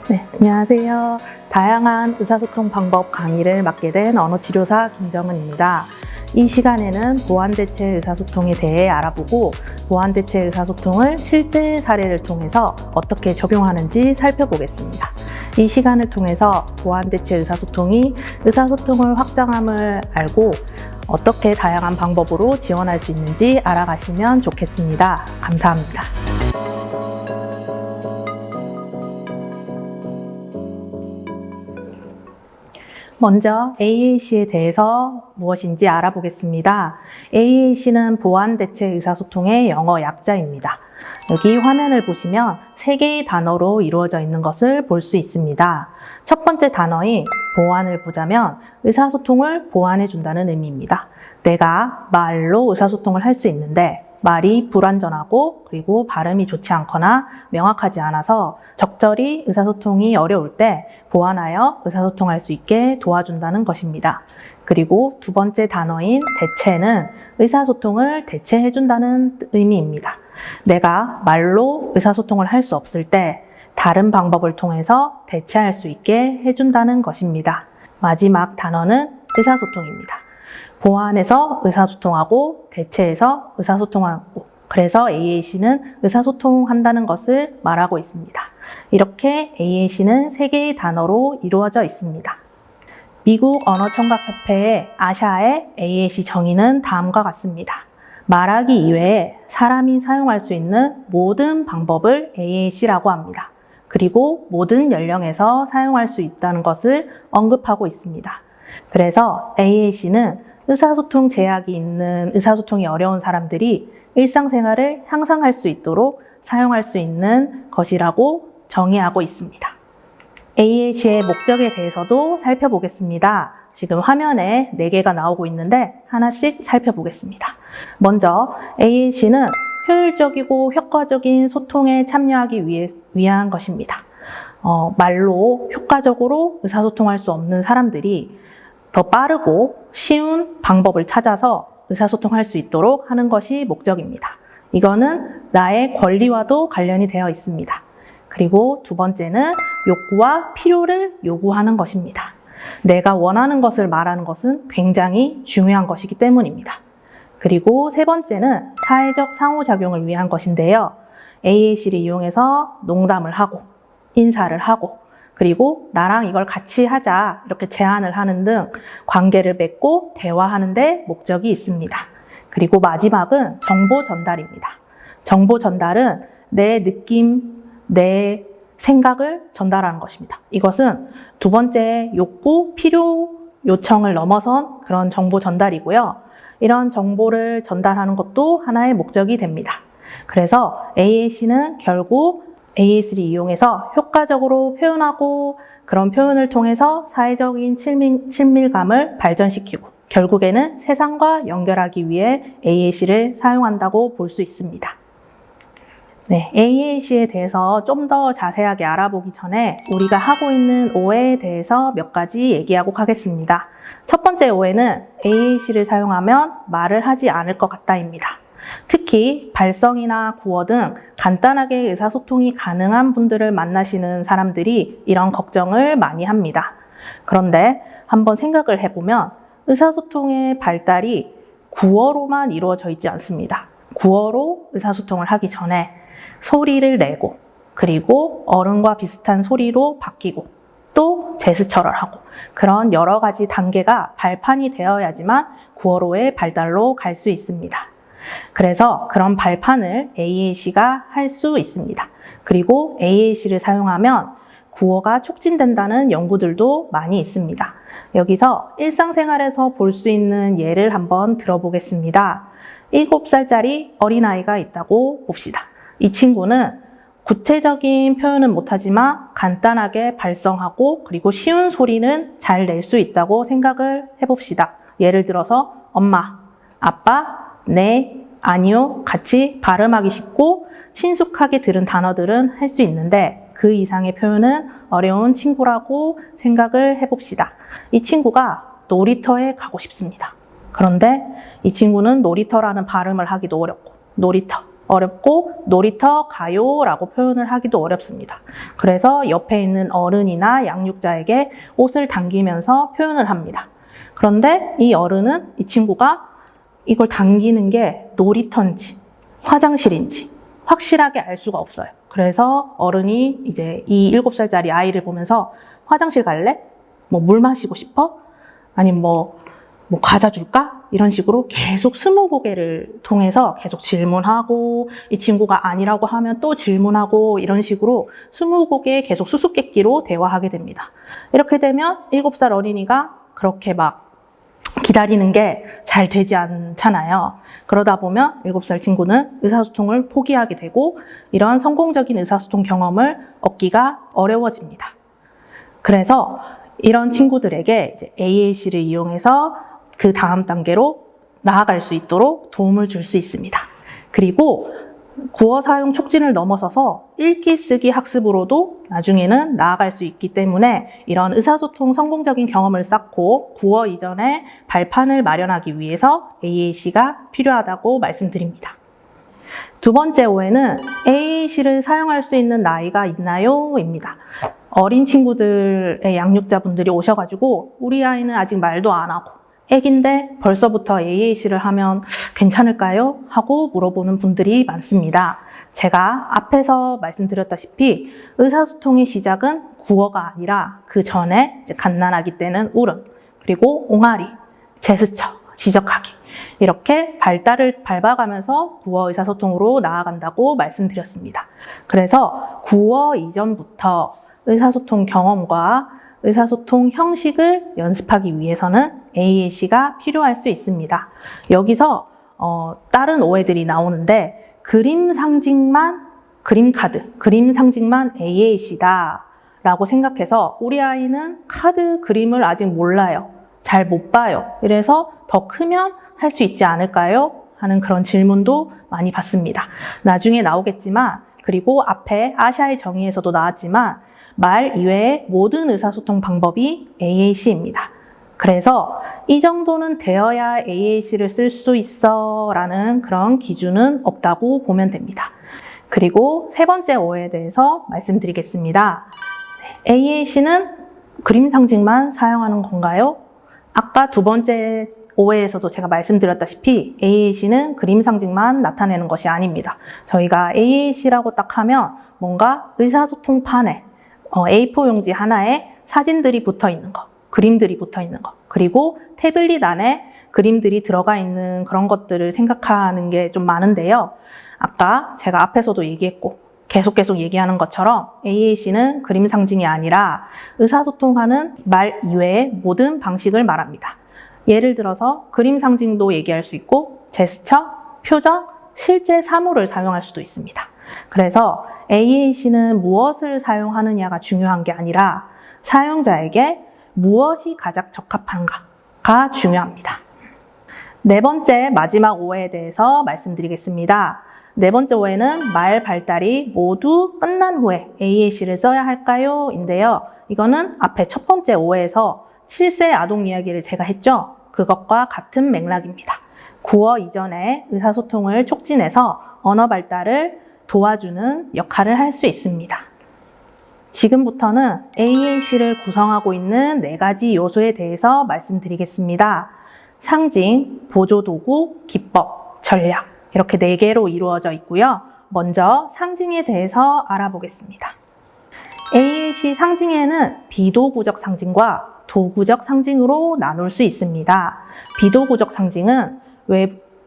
네, 안녕하세요. 다양한 의사소통 방법 강의를 맡게 된 언어치료사 김정은입니다. 이 시간에는 보완대체 의사소통에 대해 알아보고 보완대체 의사소통을 실제 사례를 통해서 어떻게 적용하는지 살펴보겠습니다. 이 시간을 통해서 보완대체 의사소통이 의사소통을 확장함을 알고 어떻게 다양한 방법으로 지원할 수 있는지 알아가시면 좋겠습니다. 감사합니다. 먼저 AAC에 대해서 무엇인지 알아보겠습니다. AAC는 보완대체 의사소통의 영어 약자입니다. 여기 화면을 보시면 3개의 단어로 이루어져 있는 것을 볼 수 있습니다. 첫 번째 단어인 보완을 보자면 의사소통을 보완해준다는 의미입니다. 내가 말로 의사소통을 할 수 있는데 말이 불완전하고 그리고 발음이 좋지 않거나 명확하지 않아서 적절히 의사소통이 어려울 때 보완하여 의사소통할 수 있게 도와준다는 것입니다. 그리고 두 번째 단어인 대체는 의사소통을 대체해준다는 의미입니다. 내가 말로 의사소통을 할 수 없을 때 다른 방법을 통해서 대체할 수 있게 해준다는 것입니다. 마지막 단어는 의사소통입니다. 보완해서 의사소통하고 대체해서 의사소통하고 그래서 AAC는 의사소통한다는 것을 말하고 있습니다. 이렇게 AAC는 3개의 단어로 이루어져 있습니다. 미국 언어청각협회의 아샤의 AAC 정의는 다음과 같습니다. 말하기 이외에 사람이 사용할 수 있는 모든 방법을 AAC라고 합니다. 그리고 모든 연령에서 사용할 수 있다는 것을 언급하고 있습니다. 그래서 AAC는 의사소통 제약이 있는 의사소통이 어려운 사람들이 일상생활을 향상할 수 있도록 사용할 수 있는 것이라고 정의하고 있습니다. AAC의 목적에 대해서도 살펴보겠습니다. 지금 화면에 4개가 나오고 있는데 하나씩 살펴보겠습니다. 먼저 AAC는 효율적이고 효과적인 소통에 참여하기 위한 것입니다. 말로 효과적으로 의사소통할 수 없는 사람들이 더 빠르고 쉬운 방법을 찾아서 의사소통할 수 있도록 하는 것이 목적입니다. 이거는 나의 권리와도 관련이 되어 있습니다. 그리고 두 번째는 욕구와 필요를 요구하는 것입니다. 내가 원하는 것을 말하는 것은 굉장히 중요한 것이기 때문입니다. 그리고 세 번째는 사회적 상호작용을 위한 것인데요. AAC를 이용해서 농담을 하고 인사를 하고 그리고 나랑 이걸 같이 하자 이렇게 제안을 하는 등 관계를 맺고 대화하는 데 목적이 있습니다. 그리고 마지막은 정보 전달입니다. 정보 전달은 내 느낌, 내 생각을 전달하는 것입니다. 이것은 두 번째 욕구, 필요, 요청을 넘어선 그런 정보 전달이고요. 이런 정보를 전달하는 것도 하나의 목적이 됩니다. 그래서 AAC는 결국 AAC를 이용해서 효과적으로 표현하고 그런 표현을 통해서 사회적인 친밀감을 발전시키고 결국에는 세상과 연결하기 위해 AAC를 사용한다고 볼 수 있습니다. 네, AAC에 대해서 좀 더 자세하게 알아보기 전에 우리가 하고 있는 오해에 대해서 몇 가지 얘기하고 가겠습니다. 첫 번째 오해는 AAC를 사용하면 말을 하지 않을 것 같다입니다. 특히 발성이나 구어 등 간단하게 의사소통이 가능한 분들을 만나시는 사람들이 이런 걱정을 많이 합니다. 그런데 한번 생각을 해보면 의사소통의 발달이 구어로만 이루어져 있지 않습니다. 구어로 의사소통을 하기 전에 소리를 내고 그리고 어른과 비슷한 소리로 바뀌고 또 제스처를 하고 그런 여러 가지 단계가 발판이 되어야지만 구어로의 발달로 갈 수 있습니다. 그래서 그런 발판을 AAC가 할 수 있습니다. 그리고 AAC를 사용하면 구어가 촉진된다는 연구들도 많이 있습니다. 여기서 일상생활에서 볼 수 있는 예를 한번 들어보겠습니다. 7살짜리 어린아이가 있다고 봅시다. 이 친구는 구체적인 표현은 못하지만 간단하게 발성하고 그리고 쉬운 소리는 잘 낼 수 있다고 생각을 해봅시다. 예를 들어서 엄마, 아빠, 네, 아니요, 같이 발음하기 쉽고 친숙하게 들은 단어들은 할 수 있는데 그 이상의 표현은 어려운 친구라고 생각을 해봅시다. 이 친구가 놀이터에 가고 싶습니다. 그런데 이 친구는 놀이터라는 발음을 하기도 어렵고 놀이터, 어렵고 놀이터 가요라고 표현을 하기도 어렵습니다. 그래서 옆에 있는 어른이나 양육자에게 옷을 당기면서 표현을 합니다. 그런데 이 어른은 이 친구가 이걸 당기는 게 놀이터인지 화장실인지 확실하게 알 수가 없어요. 그래서 어른이 이제 이 7살짜리 아이를 보면서 화장실 갈래? 뭐 물 마시고 싶어? 아니면 뭐 과자 줄까? 이런 식으로 계속 스무고개를 통해서 계속 질문하고 이 친구가 아니라고 하면 또 질문하고 이런 식으로 스무고개 계속 수수께끼로 대화하게 됩니다. 이렇게 되면 7살 어린이가 그렇게 막 기다리는 게 잘 되지 않잖아요. 그러다 보면 7살 친구는 의사소통을 포기하게 되고 이런 성공적인 의사소통 경험을 얻기가 어려워집니다. 그래서 이런 친구들에게 이제 AAC를 이용해서 그 다음 단계로 나아갈 수 있도록 도움을 줄 수 있습니다. 그리고 구어 사용 촉진을 넘어서서 읽기 쓰기 학습으로도 나중에는 나아갈 수 있기 때문에 이런 의사소통 성공적인 경험을 쌓고 구어 이전에 발판을 마련하기 위해서 AAC가 필요하다고 말씀드립니다. 두 번째 오해는 AAC를 사용할 수 있는 나이가 있나요? 입니다. 어린 친구들의 양육자분들이 오셔가지고 우리 아이는 아직 말도 안 하고 애기인데 벌써부터 AAC를 하면 괜찮을까요? 하고 물어보는 분들이 많습니다. 제가 앞에서 말씀드렸다시피 의사소통의 시작은 구어가 아니라 그 전에 이제 갓난아기 때는 울음, 그리고 옹알이, 제스처, 지적하기 이렇게 발달을 밟아가면서 구어 의사소통으로 나아간다고 말씀드렸습니다. 그래서 구어 이전부터 의사소통 경험과 의사소통 형식을 연습하기 위해서는 AAC가 필요할 수 있습니다. 여기서 다른 오해들이 나오는데 그림 상징만 그림 카드, 그림 상징만 AAC다 라고 생각해서 우리 아이는 카드 그림을 아직 몰라요. 잘 못 봐요. 이래서 더 크면 할 수 있지 않을까요? 하는 그런 질문도 많이 받습니다. 나중에 나오겠지만 그리고 앞에 아샤의 정의에서도 나왔지만 말 이외의 모든 의사소통 방법이 AAC입니다. 그래서 이 정도는 되어야 AAC를 쓸 수 있어 라는 그런 기준은 없다고 보면 됩니다. 그리고 세 번째 오해에 대해서 말씀드리겠습니다. AAC는 그림 상징만 사용하는 건가요? 아까 두 번째 오해에서도 제가 말씀드렸다시피 AAC는 그림 상징만 나타내는 것이 아닙니다. 저희가 AAC라고 딱 하면 뭔가 의사소통판에 A4 용지 하나에 사진들이 붙어 있는 거, 그림들이 붙어 있는 거, 그리고 태블릿 안에 그림들이 들어가 있는 그런 것들을 생각하는 게 좀 많은데요. 아까 제가 앞에서도 얘기했고 계속 얘기하는 것처럼 AAC는 그림 상징이 아니라 의사소통하는 말 이외의 모든 방식을 말합니다. 예를 들어서 그림 상징도 얘기할 수 있고 제스처, 표정, 실제 사물을 사용할 수도 있습니다. 그래서 AAC는 무엇을 사용하느냐가 중요한 게 아니라 사용자에게 무엇이 가장 적합한가가 중요합니다. 네 번째 마지막 오해에 대해서 말씀드리겠습니다. 네 번째 오해는 말 발달이 모두 끝난 후에 AAC를 써야 할까요? 인데요. 이거는 앞에 첫 번째 오해에서 7세 아동 이야기를 제가 했죠. 그것과 같은 맥락입니다. 구어 이전에 의사소통을 촉진해서 언어 발달을 도와주는 역할을 할 수 있습니다. 지금부터는 AAC를 구성하고 있는 4가지 요소에 대해서 말씀드리겠습니다. 상징, 보조도구, 기법, 전략 이렇게 4개로 이루어져 있고요. 먼저 상징에 대해서 알아보겠습니다. AAC 상징에는 비도구적 상징과 도구적 상징으로 나눌 수 있습니다. 비도구적 상징은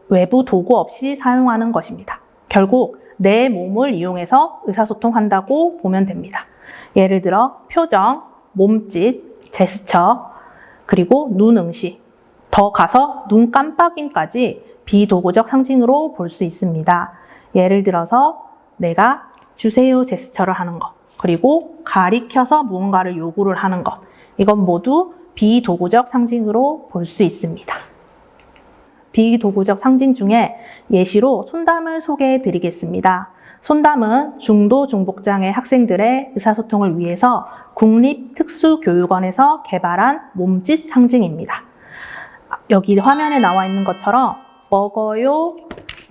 외부 도구 없이 사용하는 것입니다. 결국 내 몸을 이용해서 의사소통한다고 보면 됩니다. 예를 들어 표정, 몸짓, 제스처, 그리고 눈 응시, 더 가서 눈 깜빡임까지 비도구적 상징으로 볼 수 있습니다. 예를 들어서 내가 주세요 제스처를 하는 것, 그리고 가리켜서 무언가를 요구를 하는 것, 이건 모두 비도구적 상징으로 볼 수 있습니다. 비도구적 상징 중에 예시로 손담을 소개해 드리겠습니다. 손담은 중도 중복장애 학생들의 의사소통을 위해서 국립특수교육원에서 개발한 몸짓 상징입니다. 여기 화면에 나와 있는 것처럼 먹어요,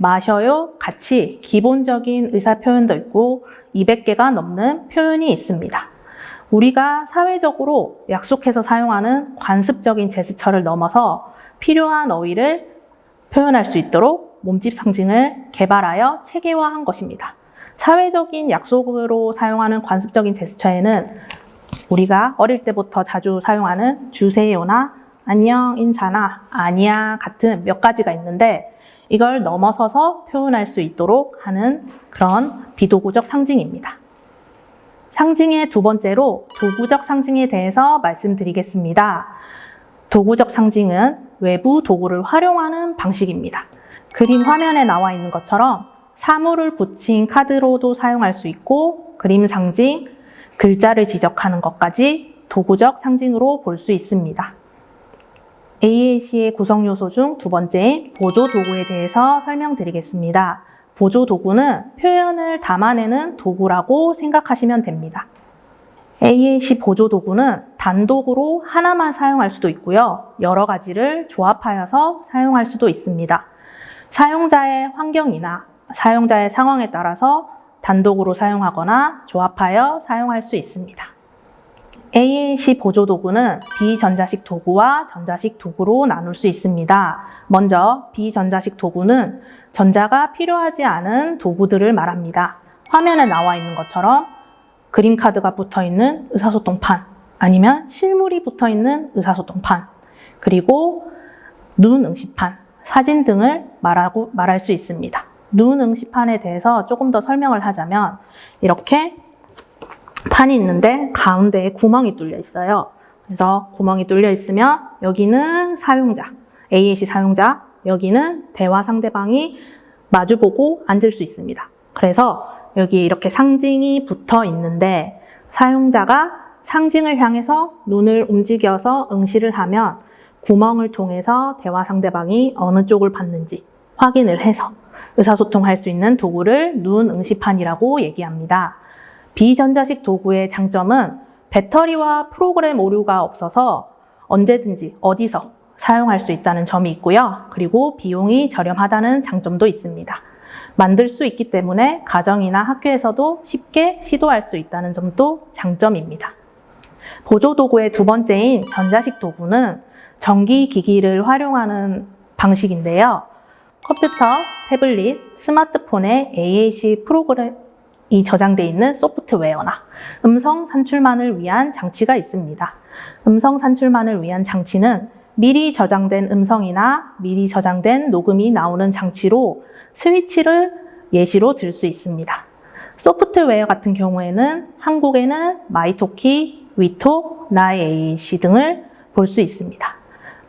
마셔요, 같이 기본적인 의사 표현도 있고 200개가 넘는 표현이 있습니다. 우리가 사회적으로 약속해서 사용하는 관습적인 제스처를 넘어서 필요한 어휘를 표현할 수 있도록 몸집 상징을 개발하여 체계화한 것입니다. 사회적인 약속으로 사용하는 관습적인 제스처에는 우리가 어릴 때부터 자주 사용하는 주세요나 안녕 인사나 아니야 같은 몇 가지가 있는데 이걸 넘어서서 표현할 수 있도록 하는 그런 비도구적 상징입니다. 상징의 두 번째로 도구적 상징에 대해서 말씀드리겠습니다. 도구적 상징은 외부 도구를 활용하는 방식입니다. 그림 화면에 나와 있는 것처럼 사물을 붙인 카드로도 사용할 수 있고 그림 상징, 글자를 지적하는 것까지 도구적 상징으로 볼 수 있습니다. AAC의 구성 요소 중 두 번째인 보조 도구에 대해서 설명드리겠습니다. 보조 도구는 표현을 담아내는 도구라고 생각하시면 됩니다. AAC 보조 도구는 단독으로 하나만 사용할 수도 있고요. 여러 가지를 조합하여서 사용할 수도 있습니다. 사용자의 환경이나 사용자의 상황에 따라서 단독으로 사용하거나 조합하여 사용할 수 있습니다. AAC 보조 도구는 비전자식 도구와 전자식 도구로 나눌 수 있습니다. 먼저 비전자식 도구는 전자가 필요하지 않은 도구들을 말합니다. 화면에 나와 있는 것처럼 그림 카드가 붙어 있는 의사소통판, 아니면 실물이 붙어 있는 의사소통판, 그리고 눈 응시판, 사진 등을 말할 수 있습니다. 눈 응시판에 대해서 조금 더 설명을 하자면 이렇게 판이 있는데 가운데에 구멍이 뚫려 있어요. 그래서 구멍이 뚫려 있으면 여기는 사용자, AAC 사용자, 여기는 대화 상대방이 마주보고 앉을 수 있습니다. 그래서 여기 이렇게 상징이 붙어 있는데 사용자가 상징을 향해서 눈을 움직여서 응시를 하면 구멍을 통해서 대화 상대방이 어느 쪽을 봤는지 확인을 해서 의사소통할 수 있는 도구를 눈 응시판이라고 얘기합니다. 비전자식 도구의 장점은 배터리와 프로그램 오류가 없어서 언제든지 어디서 사용할 수 있다는 점이 있고요. 그리고 비용이 저렴하다는 장점도 있습니다. 만들 수 있기 때문에 가정이나 학교에서도 쉽게 시도할 수 있다는 점도 장점입니다. 보조 도구의 두 번째인 전자식 도구는 전기 기기를 활용하는 방식인데요. 컴퓨터, 태블릿, 스마트폰에 AAC 프로그램이 저장되어 있는 소프트웨어나 음성 산출만을 위한 장치가 있습니다. 음성 산출만을 위한 장치는 미리 저장된 음성이나 미리 저장된 녹음이 나오는 장치로 스위치를 예시로 들 수 있습니다. 소프트웨어 같은 경우에는 한국에는 마이토키, 위톡, 나의 AAC 등을 볼 수 있습니다.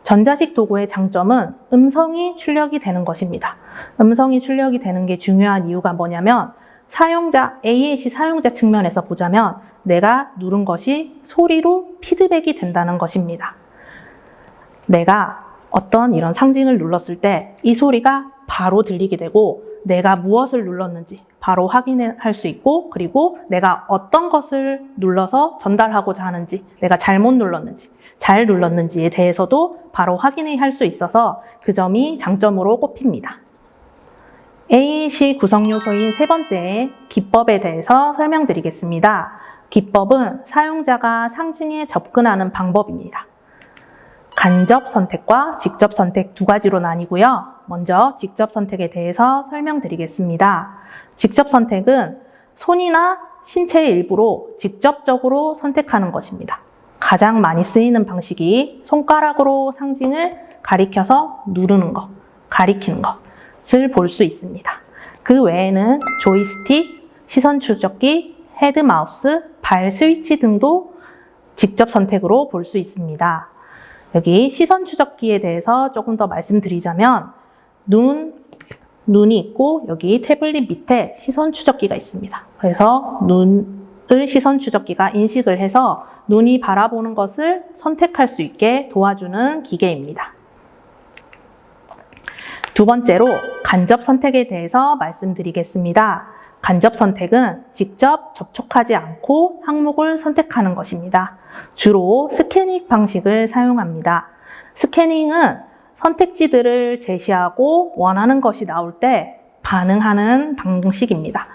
전자식 도구의 장점은 음성이 출력이 되는 것입니다. 음성이 출력이 되는 게 중요한 이유가 뭐냐면 AAC 사용자 측면에서 보자면 내가 누른 것이 소리로 피드백이 된다는 것입니다. 내가 어떤 이런 상징을 눌렀을 때 이 소리가 바로 들리게 되고 내가 무엇을 눌렀는지 바로 확인할 수 있고 그리고 내가 어떤 것을 눌러서 전달하고자 하는지 내가 잘못 눌렀는지 잘 눌렀는지에 대해서도 바로 확인할 수 있어서 그 점이 장점으로 꼽힙니다. AAC 구성 요소인 세 번째 기법에 대해서 설명드리겠습니다. 기법은 사용자가 상징에 접근하는 방법입니다. 간접 선택과 직접 선택 두 가지로 나뉘고요. 먼저 직접 선택에 대해서 설명드리겠습니다. 직접 선택은 손이나 신체의 일부로 직접적으로 선택하는 것입니다. 가장 많이 쓰이는 방식이 손가락으로 상징을 가리켜서 누르는 것, 가리키는 것을 볼 수 있습니다. 그 외에는 조이스틱, 시선 추적기, 헤드 마우스, 발 스위치 등도 직접 선택으로 볼 수 있습니다. 여기 시선 추적기에 대해서 조금 더 말씀드리자면 눈이 있고 여기 태블릿 밑에 시선 추적기가 있습니다. 그래서 눈을 시선 추적기가 인식을 해서 눈이 바라보는 것을 선택할 수 있게 도와주는 기계입니다. 두 번째로 간접 선택에 대해서 말씀드리겠습니다. 간접 선택은 직접 접촉하지 않고 항목을 선택하는 것입니다. 주로 스캐닝 방식을 사용합니다. 스캐닝은 선택지들을 제시하고 원하는 것이 나올 때 반응하는 방식입니다.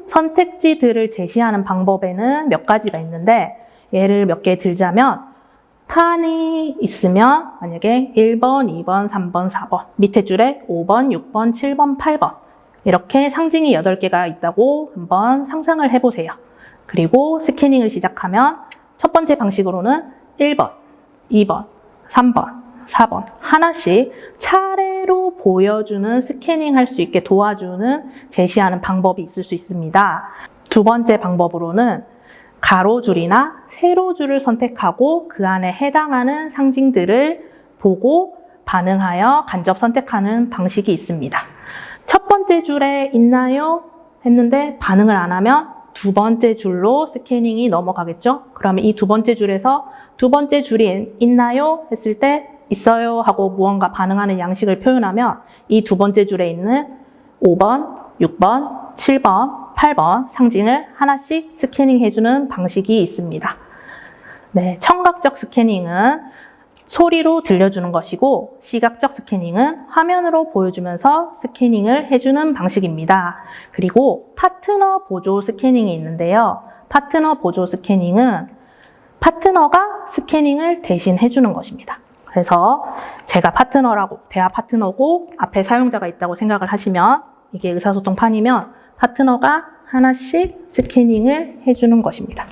선택지들을 제시하는 방법에는 몇 가지가 있는데 예를 몇 개 들자면 판이 있으면 만약에 1번, 2번, 3번, 4번 밑에 줄에 5번, 6번, 7번, 8번 이렇게 상징이 8개가 있다고 한번 상상을 해보세요. 그리고 스캐닝을 시작하면 첫 번째 방식으로는 1번, 2번, 3번, 4번 하나씩 차례로 보여주는 스캐닝 할 수 있게 도와주는 제시하는 방법이 있을 수 있습니다. 두 번째 방법으로는 가로줄이나 세로줄을 선택하고 그 안에 해당하는 상징들을 보고 반응하여 간접 선택하는 방식이 있습니다. 첫 번째 줄에 있나요? 했는데 반응을 안 하면 두 번째 줄로 스캐닝이 넘어가겠죠? 그러면 이 두 번째 줄에서 두 번째 줄이 있나요? 했을 때 있어요 하고 무언가 반응하는 양식을 표현하면 이 두 번째 줄에 있는 5번, 6번, 7번, 8번 상징을 하나씩 스캐닝 해주는 방식이 있습니다. 네, 청각적 스캐닝은 소리로 들려주는 것이고 시각적 스캐닝은 화면으로 보여주면서 스캐닝을 해주는 방식입니다. 그리고 파트너 보조 스캐닝이 있는데요. 파트너 보조 스캐닝은 파트너가 스캐닝을 대신 해주는 것입니다. 그래서 제가 파트너라고, 대화 파트너고 앞에 사용자가 있다고 생각을 하시면 이게 의사소통판이면 파트너가 하나씩 스캐닝을 해주는 것입니다.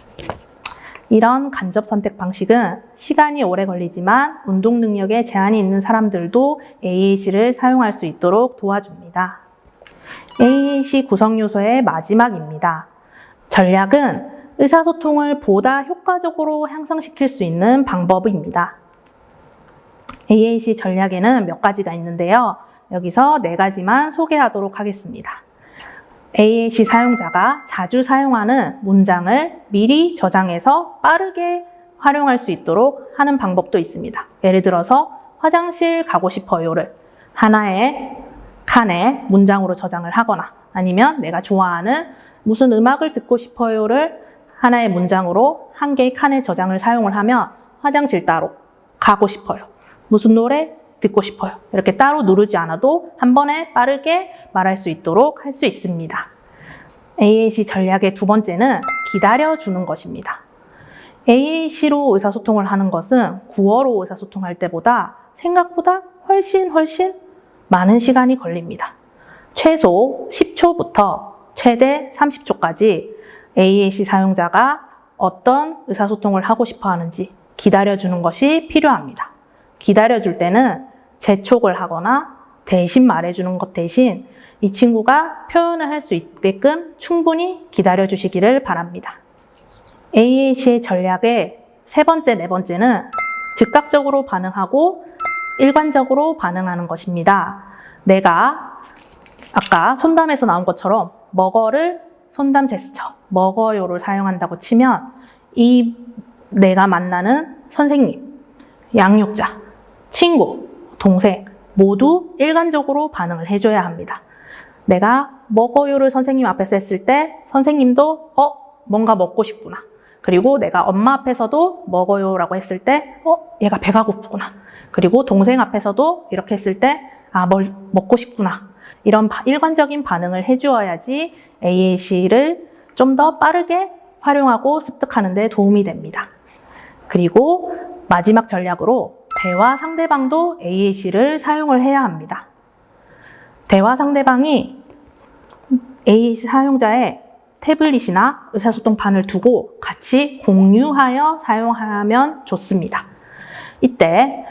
이런 간접 선택 방식은 시간이 오래 걸리지만 운동 능력에 제한이 있는 사람들도 AAC를 사용할 수 있도록 도와줍니다. AAC 구성 요소의 마지막입니다. 전략은 의사소통을 보다 효과적으로 향상시킬 수 있는 방법입니다. AAC 전략에는 몇 가지가 있는데요. 여기서 4가지만 소개하도록 하겠습니다. AAC 사용자가 자주 사용하는 문장을 미리 저장해서 빠르게 활용할 수 있도록 하는 방법도 있습니다. 예를 들어서 화장실 가고 싶어요를 하나의 칸에 문장으로 저장을 하거나 아니면 내가 좋아하는 무슨 음악을 듣고 싶어요를 하나의 문장으로 한 개의 칸에 저장을 사용을 하면 화장실 따로 가고 싶어요. 무슨 노래 듣고 싶어요. 이렇게 따로 누르지 않아도 한 번에 빠르게 말할 수 있도록 할 수 있습니다. AAC 전략의 두 번째는 기다려주는 것입니다. AAC로 의사소통을 하는 것은 구어로 의사소통할 때보다 생각보다 훨씬 많은 시간이 걸립니다. 최소 10초부터 최대 30초까지 AAC 사용자가 어떤 의사소통을 하고 싶어 하는지 기다려주는 것이 필요합니다. 기다려줄 때는 재촉을 하거나 대신 말해주는 것 대신 이 친구가 표현을 할 수 있게끔 충분히 기다려주시기를 바랍니다. AAC의 전략의 세 번째, 네 번째는 즉각적으로 반응하고 일관적으로 반응하는 것입니다. 내가 아까 손담에서 나온 것처럼 먹어를 손담 제스처, 먹어요를 사용한다고 치면 이 내가 만나는 선생님, 양육자, 친구, 동생 모두 일관적으로 반응을 해줘야 합니다. 내가 먹어요를 선생님 앞에서 했을 때 선생님도 뭔가 먹고 싶구나. 그리고 내가 엄마 앞에서도 먹어요라고 했을 때 얘가 배가 고프구나. 그리고 동생 앞에서도 이렇게 했을 때 뭘 먹고 싶구나. 이런 일관적인 반응을 해주어야지 AAC를 좀 더 빠르게 활용하고 습득하는 데 도움이 됩니다. 그리고 마지막 전략으로 대화 상대방도 AAC를 사용을 해야 합니다. 대화 상대방이 AAC 사용자의 태블릿이나 의사소통판을 두고 같이 공유하여 사용하면 좋습니다. 이때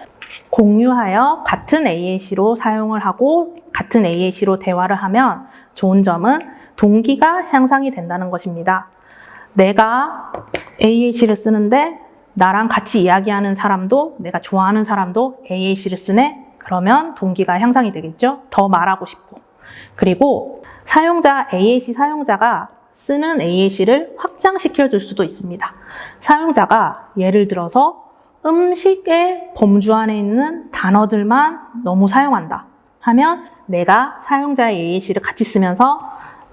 공유하여 같은 AAC로 사용을 하고 같은 AAC로 대화를 하면 좋은 점은 동기가 향상이 된다는 것입니다. 내가 AAC를 쓰는데 나랑 같이 이야기하는 사람도 내가 좋아하는 사람도 AAC를 쓰네? 그러면 동기가 향상이 되겠죠? 더 말하고 싶고. 그리고 AAC 사용자가 쓰는 AAC를 확장시켜 줄 수도 있습니다. 사용자가 예를 들어서 음식의 범주 안에 있는 단어들만 너무 사용한다 하면 내가 사용자의 AAC를 같이 쓰면서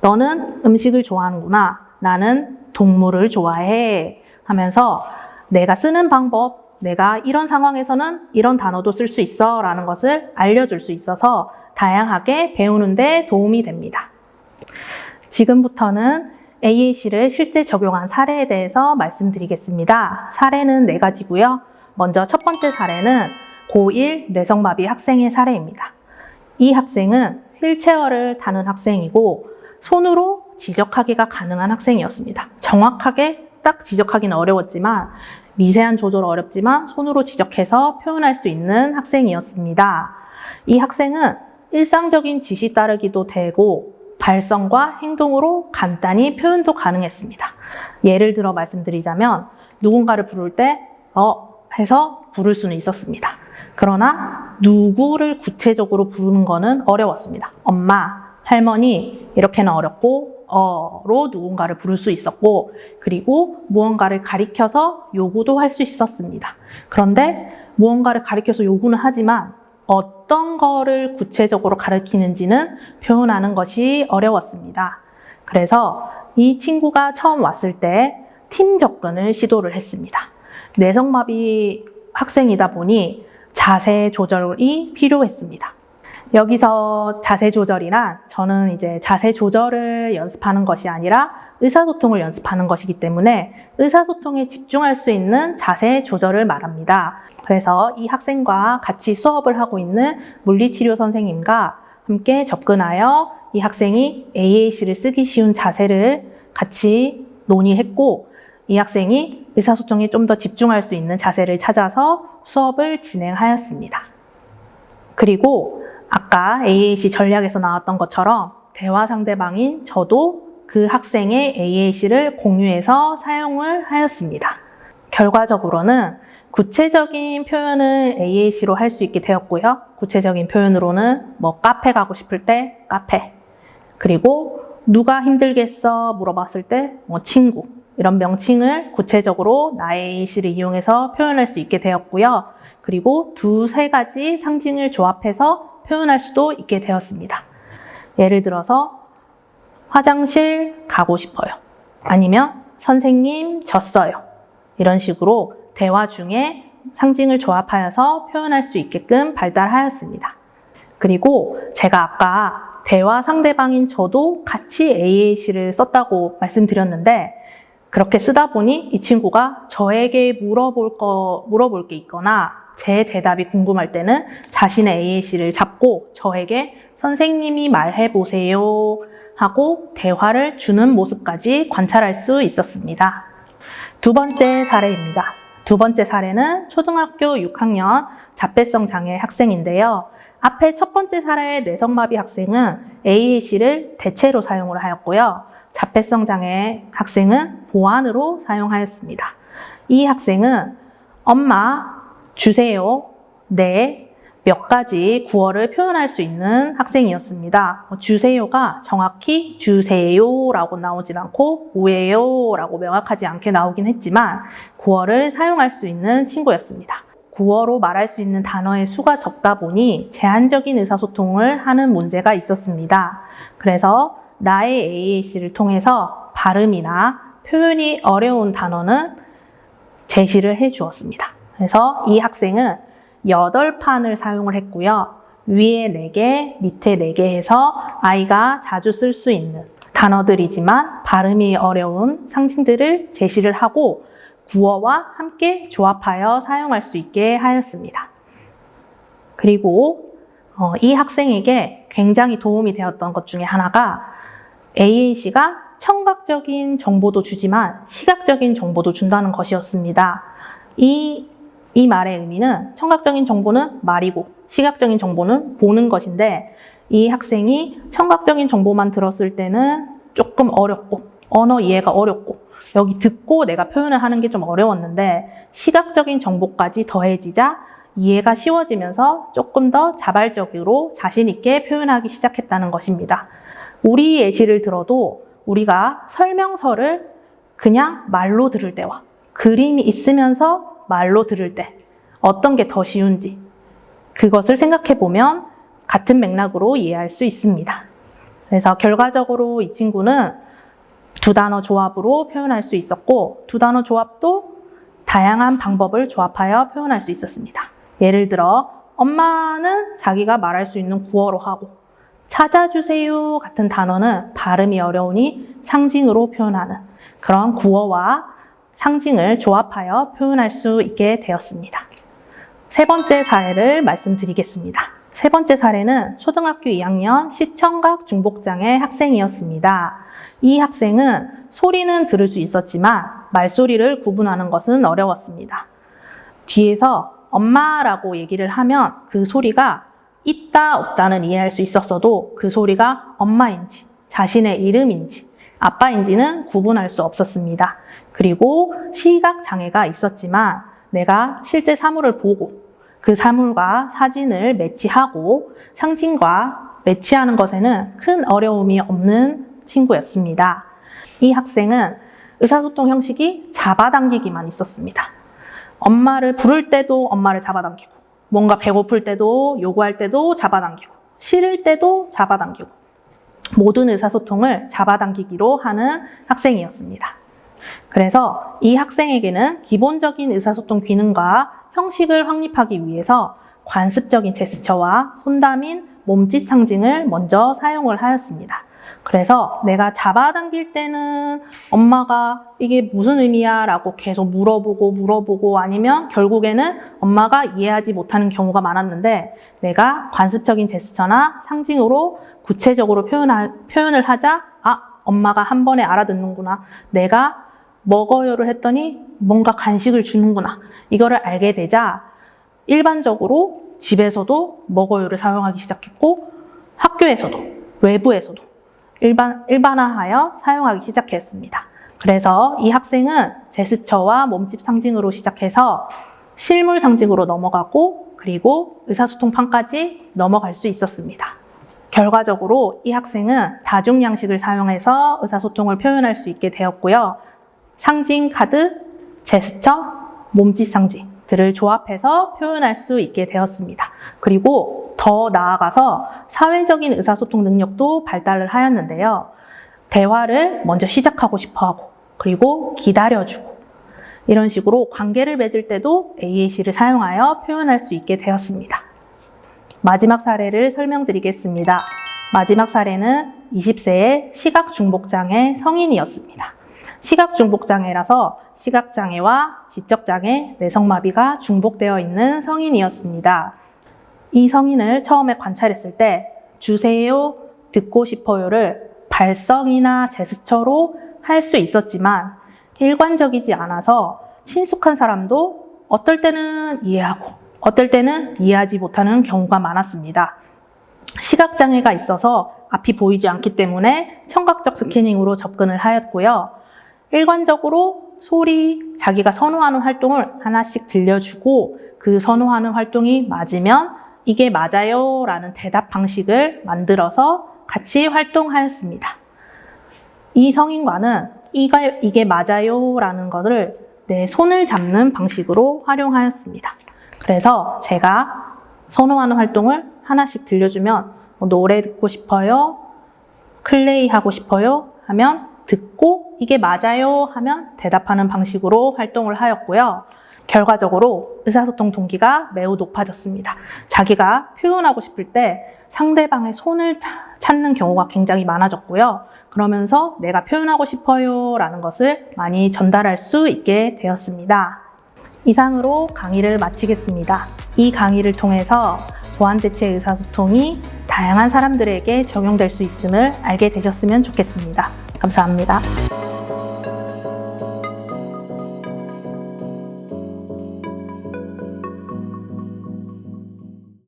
너는 음식을 좋아하는구나. 나는 동물을 좋아해. 하면서 내가 쓰는 방법, 내가 이런 상황에서는 이런 단어도 쓸 수 있어 라는 것을 알려줄 수 있어서 다양하게 배우는 데 도움이 됩니다. 지금부터는 AAC를 실제 적용한 사례에 대해서 말씀드리겠습니다. 사례는 4가지고요. 먼저 첫 번째 사례는 고1 뇌성마비 학생의 사례입니다. 이 학생은 휠체어를 타는 학생이고 손으로 지적하기가 가능한 학생이었습니다. 정확하게 딱 지적하기는 어려웠지만 미세한 조절 어렵지만 손으로 지적해서 표현할 수 있는 학생이었습니다. 이 학생은 일상적인 지시 따르기도 되고 발성과 행동으로 간단히 표현도 가능했습니다. 예를 들어 말씀드리자면 누군가를 부를 때 해서 부를 수는 있었습니다. 그러나 누구를 구체적으로 부르는 것은 어려웠습니다. 엄마, 할머니 이렇게는 어렵고 로 누군가를 부를 수 있었고 그리고 무언가를 가리켜서 요구도 할 수 있었습니다. 그런데 무언가를 가리켜서 요구는 하지만 어떤 거를 구체적으로 가리키는지는 표현하는 것이 어려웠습니다. 그래서 이 친구가 처음 왔을 때 팀 접근을 시도를 했습니다. 뇌성마비 학생이다 보니 자세 조절이 필요했습니다. 여기서 자세 조절이란 저는 이제 자세 조절을 연습하는 것이 아니라 의사소통을 연습하는 것이기 때문에 의사소통에 집중할 수 있는 자세 조절을 말합니다. 그래서 이 학생과 같이 수업을 하고 있는 물리치료 선생님과 함께 접근하여 이 학생이 AAC를 쓰기 쉬운 자세를 같이 논의했고 이 학생이 의사소통에 좀 더 집중할 수 있는 자세를 찾아서 수업을 진행하였습니다. 그리고 아까 AAC 전략에서 나왔던 것처럼 대화 상대방인 저도 그 학생의 AAC를 공유해서 사용을 하였습니다. 결과적으로는 구체적인 표현을 AAC로 할 수 있게 되었고요. 구체적인 표현으로는 카페 가고 싶을 때 카페, 그리고 누가 힘들겠어 물어봤을 때 친구, 이런 명칭을 구체적으로 나의 AAC를 이용해서 표현할 수 있게 되었고요. 그리고 2-3가지 상징을 조합해서 표현할 수도 있게 되었습니다. 예를 들어서 화장실 가고 싶어요. 아니면 선생님 졌어요. 이런 식으로 대화 중에 상징을 조합하여서 표현할 수 있게끔 발달하였습니다. 그리고 제가 아까 대화 상대방인 저도 같이 AAC를 썼다고 말씀드렸는데 그렇게 쓰다 보니 이 친구가 저에게 물어볼 게 있거나 제 대답이 궁금할 때는 자신의 AAC를 잡고 저에게 선생님이 말해보세요 하고 대화를 주는 모습까지 관찰할 수 있었습니다. 2번째 사례입니다. 2번째 사례는 초등학교 6학년 자폐성 장애 학생인데요. 앞에 첫 번째 사례의 뇌성마비 학생은 AAC를 대체로 사용을 하였고요. 자폐성 장애 학생은 보완으로 사용하였습니다. 이 학생은 엄마, 주세요, 네, 몇 가지 구어를 표현할 수 있는 학생이었습니다. 주세요가 정확히 주세요라고 나오진 않고 뭐예요라고 명확하지 않게 나오긴 했지만 구어를 사용할 수 있는 친구였습니다. 구어로 말할 수 있는 단어의 수가 적다 보니 제한적인 의사소통을 하는 문제가 있었습니다. 그래서 나의 AAC를 통해서 발음이나 표현이 어려운 단어는 제시를 해 주었습니다. 그래서 이 학생은 8판을 사용을 했고요. 위에 4개, 밑에 4개 해서 아이가 자주 쓸 수 있는 단어들이지만 발음이 어려운 상징들을 제시를 하고 구어와 함께 조합하여 사용할 수 있게 하였습니다. 그리고 이 학생에게 굉장히 도움이 되었던 것 중에 하나가 AAC가 청각적인 정보도 주지만 시각적인 정보도 준다는 것이었습니다. 이 말의 의미는 청각적인 정보는 말이고 시각적인 정보는 보는 것인데 이 학생이 청각적인 정보만 들었을 때는 조금 어렵고 언어 이해가 어렵고 여기 듣고 내가 표현을 하는 게 좀 어려웠는데 시각적인 정보까지 더해지자 이해가 쉬워지면서 조금 더 자발적으로 자신 있게 표현하기 시작했다는 것입니다. 우리 예시를 들어도 우리가 설명서를 그냥 말로 들을 때와 그림이 있으면서 말로 들을 때 어떤 게 더 쉬운지 그것을 생각해 보면 같은 맥락으로 이해할 수 있습니다. 그래서 결과적으로 이 친구는 2단어 조합으로 표현할 수 있었고 2단어 조합도 다양한 방법을 조합하여 표현할 수 있었습니다. 예를 들어 엄마는 자기가 말할 수 있는 구어로 하고 찾아주세요 같은 단어는 발음이 어려우니 상징으로 표현하는 그런 구어와 상징을 조합하여 표현할 수 있게 되었습니다. 세 번째 사례를 말씀드리겠습니다. 세 번째 사례는 초등학교 2학년 시청각 중복장애 학생이었습니다. 이 학생은 소리는 들을 수 있었지만 말소리를 구분하는 것은 어려웠습니다. 뒤에서 엄마라고 얘기를 하면 그 소리가 있다 없다는 이해할 수 있었어도 그 소리가 엄마인지 자신의 이름인지 아빠인지는 구분할 수 없었습니다. 그리고 시각장애가 있었지만 내가 실제 사물을 보고 그 사물과 사진을 매치하고 상징과 매치하는 것에는 큰 어려움이 없는 친구였습니다. 이 학생은 의사소통 형식이 잡아당기기만 있었습니다. 엄마를 부를 때도 엄마를 잡아당기고 뭔가 배고플 때도 요구할 때도 잡아당기고 싫을 때도 잡아당기고 모든 의사소통을 잡아당기기로 하는 학생이었습니다. 그래서 이 학생에게는 기본적인 의사소통 기능과 형식을 확립하기 위해서 관습적인 제스처와 손담인 몸짓 상징을 먼저 사용을 하였습니다. 그래서 내가 잡아당길 때는 엄마가 이게 무슨 의미야? 라고 계속 물어보고 아니면 결국에는 엄마가 이해하지 못하는 경우가 많았는데 내가 관습적인 제스처나 상징으로 구체적으로 표현을 하자 엄마가 한 번에 알아듣는구나. 내가 먹어요를 했더니 뭔가 간식을 주는구나. 이거를 알게 되자 일반적으로 집에서도 먹어요를 사용하기 시작했고 학교에서도 외부에서도 일반화하여 사용하기 시작했습니다. 그래서 이 학생은 제스처와 몸짓 상징으로 시작해서 실물 상징으로 넘어가고 그리고 의사소통판까지 넘어갈 수 있었습니다. 결과적으로 이 학생은 다중양식을 사용해서 의사소통을 표현할 수 있게 되었고요. 상징 카드, 제스처, 몸짓 상징들을 조합해서 표현할 수 있게 되었습니다. 그리고 더 나아가서 사회적인 의사소통 능력도 발달을 하였는데요. 대화를 먼저 시작하고 싶어하고 그리고 기다려주고 이런 식으로 관계를 맺을 때도 AAC를 사용하여 표현할 수 있게 되었습니다. 마지막 사례를 설명드리겠습니다. 마지막 사례는 20세의 시각중복장애 성인이었습니다. 시각중복장애라서 시각장애와 지적장애, 내성마비가 중복되어 있는 성인이었습니다. 이 성인을 처음에 관찰했을 때 주세요, 듣고 싶어요를 발성이나 제스처로 할 수 있었지만 일관적이지 않아서 친숙한 사람도 어떨 때는 이해하고 어떨 때는 이해하지 못하는 경우가 많았습니다. 시각장애가 있어서 앞이 보이지 않기 때문에 청각적 스캐닝으로 접근을 하였고요. 일관적으로 소리, 자기가 선호하는 활동을 하나씩 들려주고 그 선호하는 활동이 맞으면 이게 맞아요 라는 대답 방식을 만들어서 같이 활동하였습니다. 이 성인과는 이게 맞아요 라는 것을 내 손을 잡는 방식으로 활용하였습니다. 그래서 제가 선호하는 활동을 하나씩 들려주면 노래 듣고 싶어요, 클레이 하고 싶어요 하면 듣고 이게 맞아요 하면 대답하는 방식으로 활동을 하였고요. 결과적으로 의사소통 동기가 매우 높아졌습니다. 자기가 표현하고 싶을 때 상대방의 손을 찾는 경우가 굉장히 많아졌고요. 그러면서 내가 표현하고 싶어요 라는 것을 많이 전달할 수 있게 되었습니다. 이상으로 강의를 마치겠습니다. 이 강의를 통해서 보완대체 의사소통이 다양한 사람들에게 적용될 수 있음을 알게 되셨으면 좋겠습니다. 감사합니다.